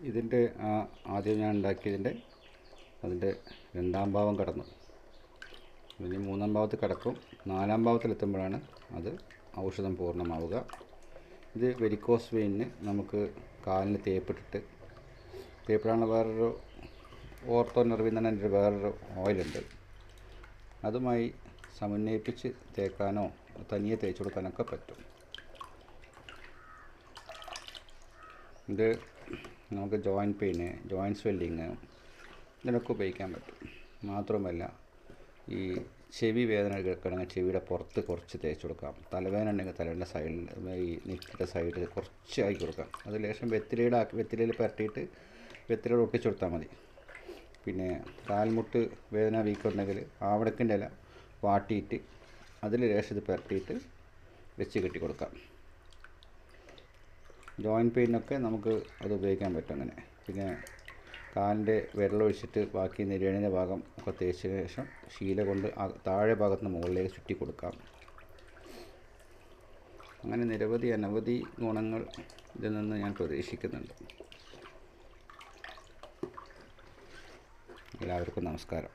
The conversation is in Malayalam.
ഇതിൻ്റെ ആദ്യം ഞാൻ ഉണ്ടാക്കിയതിൻ്റെ അതിൻ്റെ രണ്ടാം ഭാവം കടന്നു. ഇനി മൂന്നാം ഭാവത്തിൽ കിടക്കും. നാലാം ഭാവത്തിലെത്തുമ്പോഴാണ് അത് ഔഷധം പൂർണ്ണമാവുക. ഇത് വെരിക്കോസ് വെയിനിന് നമുക്ക് കാലിന് തേപ്പിടാനുള്ള വേറൊരു ഓർത്തോ നെർവിൻ തന്നെ എൻ്റെ വേറൊരു ഓയിലുണ്ട്. അതുമായി സമന്വയിപ്പിച്ച് തേക്കാനോ തനിയെ തേച്ച് കൊടുക്കാനൊക്കെ പറ്റും. ഇത് നമുക്ക് ജോയിൻറ്റ് പെയിന്, ജോയിൻറ്റ് സ്വെല്ലിങ് ഇതിനൊക്കെ ഉപയോഗിക്കാൻ പറ്റും. മാത്രമല്ല ഈ ചെവി വേദന എടുക്കണമെങ്കിൽ ചെവിയുടെ പുറത്ത് കുറച്ച് തേച്ച് കൊടുക്കാം. തലവേദന ഉണ്ടെങ്കിൽ തലയുടെ സൈഡിൽ, ഈ നെറ്റിയുടെ സൈഡിൽ കുറച്ച് ആക്കി കൊടുക്കാം. അത് ലേശം വെറ്റിലയിൽ പുരട്ടിയിട്ട് വെറ്റിലയിൽ ഒട്ടിച്ചു കൊടുത്താൽ മതി. പിന്നെ കാൽമുട്ട് വേദന വീക്കുണ്ടെങ്കിൽ ആവണക്കിൻ്റെ ഇല വാട്ടിയിട്ട് അതിൽ ലേശം ഇത് പുരട്ടിയിട്ട് വെച്ച് കെട്ടി കൊടുക്കാം. ജോയിൻറ്റ് പെയിനൊക്കെ നമുക്ക് അത് ഉപയോഗിക്കാൻ പറ്റും അങ്ങനെ. പിന്നെ കാലിൻ്റെ വിരലൊഴിച്ചിട്ട് ബാക്കി നെരിയണിൻ്റെ ഭാഗം ഒക്കെ തേച്ചതിന് ശേഷം ശീല കൊണ്ട് താഴെ ഭാഗത്ത് നിന്ന് മുകളിലേക്ക് ചുറ്റി കൊടുക്കാം. അങ്ങനെ അനവധി ഗുണങ്ങൾ ഇതിൽ നിന്ന് ഞാൻ പ്രതീക്ഷിക്കുന്നുണ്ട്. എല്ലാവർക്കും നമസ്കാരം.